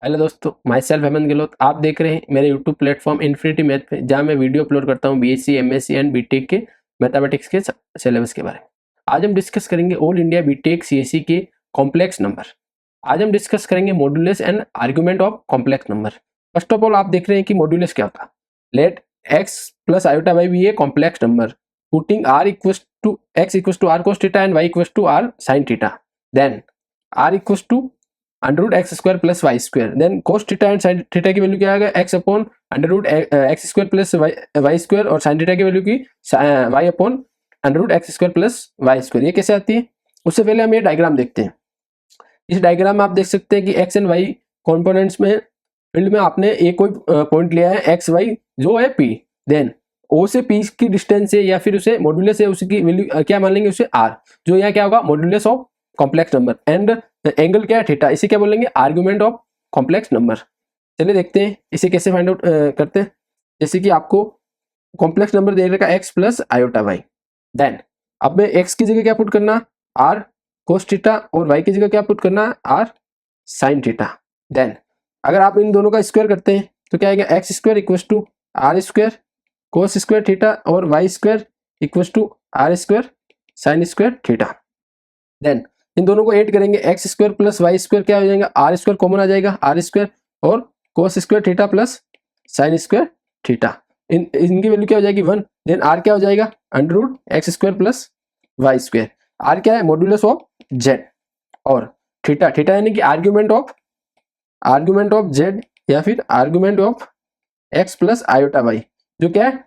Hello दोस्तों, my self Hemant Gehlot. आप देख रहे हैं मेरे यूट्यूब प्लेटफॉर्म इन्फिनिटी मैथ पे, जहाँ मैं वीडियो अपलोड करता हूँ बीएससी, एमएससी एंड बीटेक के मैथमेटिक्स के सिलेबस के बारे में। आज हम डिस्कस करेंगे ऑल इंडिया बीटेक सीएससी के कॉम्प्लेक्स नंबर। आज हम डिस्कस करेंगे modulus and argument of complex number. First of all आप देख रहे हैं कि मॉड्यूलस क्या होता है। Let X plus iota Y be a complex number putting R equals to X equals to R cos theta and Y equals to R sine theta. Then R equals to under root X square plus Y square. Then cos theta and sine theta की value क्या आएगा, X upon under root X square plus Y square, और sine theta की value की Y upon under root X square plus Y square. ये कैसे आती है, उससे पहले हम ये डायग्राम देखते हैं। इस डायग्राम में आप देख सकते हैं कि एक्स एंड वाई कॉम्पोनेंट्स में फील्ड में आपने एक कोई पॉइंट लिया है एक्स वाई जो है पी। देन ओ से पी की डिस्टेंस है या फिर उसे मॉड्यूलस है, उसकी वैल्यू क्या मान लेंगे, उसे आर, जो यहाँ क्या होगा modulus of complex number. And angle क्या है, थीटा, इसे क्या बोलेंगे, आर्गुमेंट ऑफ कॉम्प्लेक्स नंबर। चलिए देखते हैं इसे कैसे फाइंड आउट करते हैं। जैसे कि आपको कॉम्प्लेक्स नंबर दे रखा X plus iota Y. Then अब मैं एक्स की जगह क्या पुट करना, आर कोस थीटा, और वाई की जगह क्या पुट करना, आर साइन थीटा। देन अगर आप इन दोनों का स्क्वायर करते हैं तो क्या आएगा, X square equals to R square cos square theta और Y square equals to R square sine square theta. Then इन दोनों को ऐड करेंगे, X square plus Y square क्या हो जाएगा, आर स्क्वायर कॉमन आ जाएगा, आर स्क्वायर और cos square theta plus sine square theta. इनकी वैल्यू क्या हो जाएगी, 1। देन आर क्या हो जाएगा, under root X square plus Y square. R क्या है, मॉड्यूलस ऑफ जेड, और थीटा, थीटा यानी कि आर्ग्यूमेंट ऑफ जेड या फिर argument of X plus iota Y, जो क्या है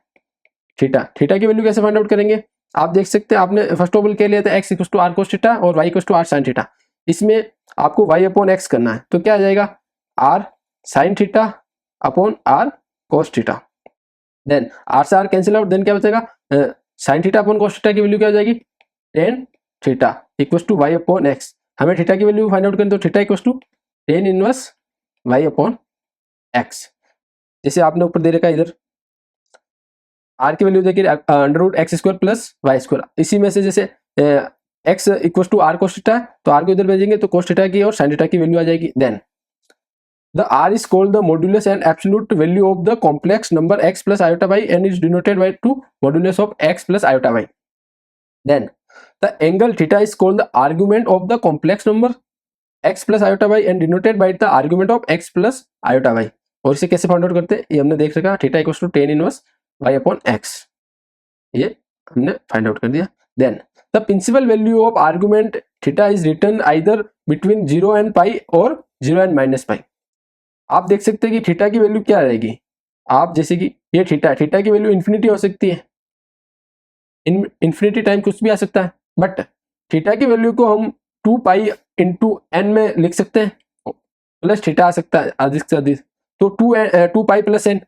थीटा। थीटा की वैल्यू कैसे फाइंड आउट करेंगे, आप देख सकते हैं आपने फर्स्ट ऑफ ऑल क्या लिया था, X equal to R cos theta और Y equal to R sine theta. इसमें आपको वाई अपॉन एक्स करना है, तो क्या आ जाएगा, R sine theta upon R cos theta. Then R से आर कैंसिल आउट, देन क्या बचेगा, sine theta upon cos theta की वैल्यू क्या हो जाएगी, tan theta equal to Y upon X. हमें थीटा की वैल्यू फाइंड आउट करें तो theta equal to tan inverse Y upon X. जैसे आपने ऊपर दे रखा इधर आर की वैल्यू देखिए under root X square plus Y square. इसी में से जैसे X equal to R cos theta, तो आर को इधर भेजेंगे तो कोस थीटा की और साइन थीटा की वैल्यू आ जाएगी। Then the R is called the modulus and absolute value of the complex number X plus iota Y and is denoted by to modulus of X plus iota Y. Then the angle theta is called the argument of the complex number X plus iota Y and denoted by the argument of X plus iota Y. और इसे कैसे find out करते हैं, ये हमने देख रखा, theta equal to tan inverse Y upon X, ये हमने फाइंड आउट कर दिया। Then the principal value of argument theta is written either between 0 and pi और 0 एंड माइनस पाई। आप देख सकते हैं कि थीटा की वैल्यू क्या रहेगी, आप जैसे कि ये थीटा की वैल्यू इन्फिनिटी हो सकती है, इन्फिनिटी टाइम कुछ भी आ सकता है, बट थीटा की वैल्यू को हम 2 पाई इंटू एन में लिख सकते हैं, प्लस थीटा आ सकता है अधिक से अधिक, तो 2 पाई प्लस एन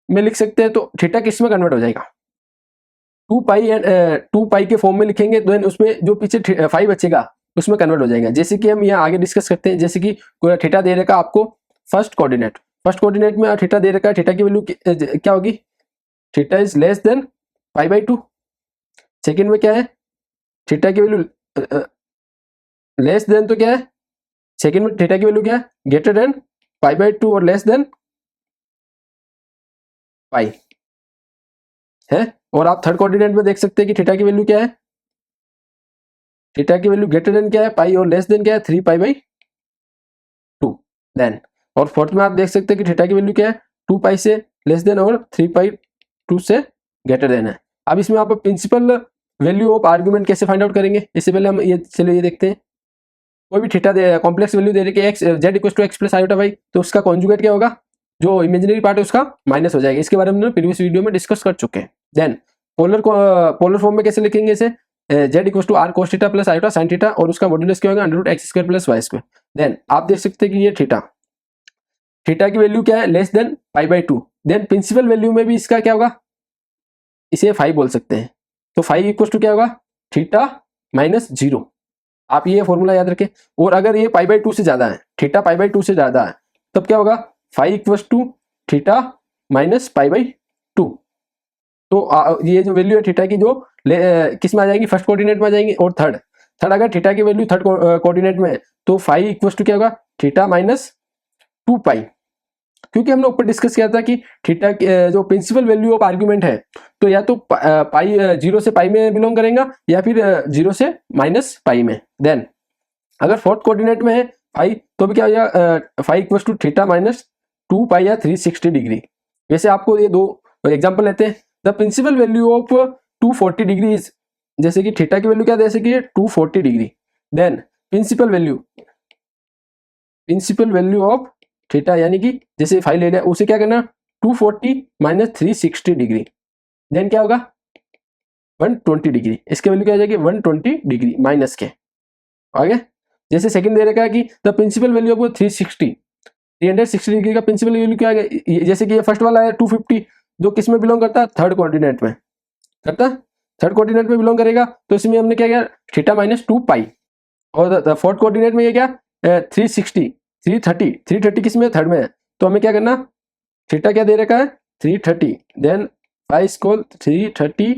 में लिख सकते हैं। तो थीटा किस में कन्वर्ट हो जाएगा, 2 पाई के फॉर्म में लिखेंगे, देन उसमें जो पीछे 5 बचेगा उसमें कन्वर्ट हो जाएगा। जैसे कि हम यहाँ आगे डिस्कस करते हैं, जैसे कि थीटा दे रखा आपको फर्स्ट कोऑर्डिनेट में थीटा दे रखा है, थीटा की वैल्यू क्या होगी, theta is less than pi by 2। Second में क्या है, थीटा की वैल्यू लेस देन, तो क्या है सेकेंड में थीटा की वैल्यू क्या है, ग्रेटर देन पाई बाई 2 और लेस देन पाई है। और आप थर्ड कोऑर्डिनेट में देख सकते हैं कि थीटा की वैल्यू क्या है, थीटा की वैल्यू ग्रेटर देन क्या है पाई और लेस देन क्या है 3 पाई बाई 2। देन और फोर्थ में आप देख सकते हैं कि थीटा की वैल्यू क्या है, 2 पाई से लेस देन और 3 पाई 2 से ग्रेटर देन है। अब इसमें आप प्रिंसिपल वैल्यू ऑफ आर्गुमेंट कैसे फाइंड आउट करेंगे, इससे पहले हम ये चलिए ये देखते हैं। कोई भी थीटा दे कॉम्प्लेक्स वैल्यू दे रही है X Z equal to X plus iota Y, तो उसका कॉन्जुगेट क्या होगा, जो इमेजिनरी पार्ट है उसका माइनस हो जाएगा। इसके बारे में हमने प्रीवियस वीडियो में डिस्कस कर चुके हैं। देन पोलर फॉर्म में कैसे लिखेंगे इसे, Z equal to R cos theta plus iota sine theta, और उसका मॉड्यूलस क्या होगा, under root X square plus Y square. Then आप देख सकते हैं कि ये थीटा की वैल्यू क्या है, less than pi by 2। Then principal value में भी इसका क्या होगा, इसे 5 बोल सकते हैं, तो 5 इक्वल टू क्या होगा, थीटा माइनस 0। आप ये फॉर्मूला याद रखें। और अगर ये पाई बाई 2 से ज्यादा है, थीटा पाई बाई 2 से ज्यादा है, तब क्या होगा, 5 equal to theta minus pi by 2। तो ये जो वैल्यू है थीटा की, जो किस में आ जाएंगी, फर्स्ट कोऑर्डिनेट में आ जाएंगी। और थर्ड अगर थीटा की वैल्यू थर्ड कोऑर्डिनेट में है, तो 5 इक्वल टू क्या होगा, थीटा माइनस 2 पाई, क्योंकि हमने ऊपर डिस्कस किया था कि थीटा जो प्रिंसिपल वैल्यू ऑफ आर्ग्यूमेंट है तो या तो पाई 0 से पाई में बिलोंग करेगा या फिर 0 से माइनस पाई में। देन अगर फोर्थ कोऑर्डिनेट में है फाई तो भी क्या हो जाएगा, phi equal to theta minus 2 pi या 360 डिग्री। वैसे आपको ये दो एग्जांपल लेते हैं। The principal value of 240 degree is, जैसे कि थीटा की वैल्यू क्या दे सकी है 240 degree. Then principal value of theta यानी कि जैसे फाई ले लिया उसे क्या करना 240 माइनस 360 डिग्री, देन क्या होगा 120 डिग्री। इसके वैल्यू क्या हो जाएगी 120 डिग्री माइनस के। आगे जैसे सेकंड दे रखा है कि the principal value of 360 degree का प्रिंसिपल वैल्यू क्या है, जैसे कि ये फर्स्ट वाला है 250 जो किस में बिलोंग करता है थर्ड कोऑर्डिनेट में करता है, थर्ड कोऑर्डिनेट में बिलोंग करेगा तो इसमें हमने क्या किया थीटा माइनस 2 पाई। और फोर्थ कोऑर्डिनेट में ये क्या 330 किस में थर्ड में है तो हमें क्या करना थीटा क्या दे रखा है 330, then five square 330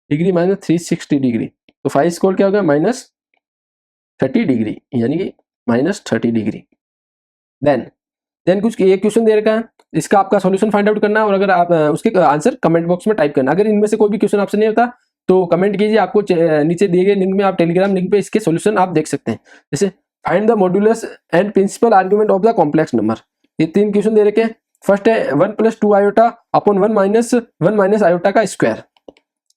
degree minus 360 degree, तो फाइव स्क्वायर क्या होगा माइनस 30 डिग्री यानी कि माइनस 30 डिग्री। देन कुछ एक क्वेश्चन दे रखा है, इसका आपका सॉल्यूशन फाइंड आउट करना है और अगर आप उसके आंसर कमेंट बॉक्स में टाइप करना। अगर इनमें से कोई भी क्वेश्चन आपसे नहीं होता तो कमेंट कीजिए, आपको नीचे दिए गए लिंक में आप टेलीग्राम लिंक पे इसके सॉल्यूशन आप देख सकते हैं। जैसे find the modulus and principal argument of the complex number, ये 3 क्वेश्चन दे रखे हैं। फर्स्ट है 1 + 2 आयोटा अपॉन 1 माइनस आयोटा का स्क्वायर।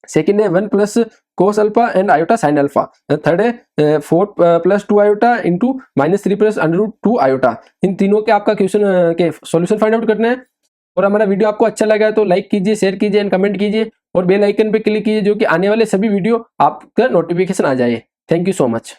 सेकेंड है 1 + cos alpha and iota sine alpha. Third है 4 + 2 आयोटा इंटू -3 + √2 आयोटा। इन तीनों के आपका क्वेश्चन के सॉल्यूशन फाइंड आउट करना है। और हमारा वीडियो आपको अच्छा लगा तो लाइक कीजिए, शेयर कीजिए एंड कमेंट कीजिए और बेल आइकन पे क्लिक कीजिए जो कि आने वाले सभी वीडियो आपका नोटिफिकेशन आ जाए। Thank you so much.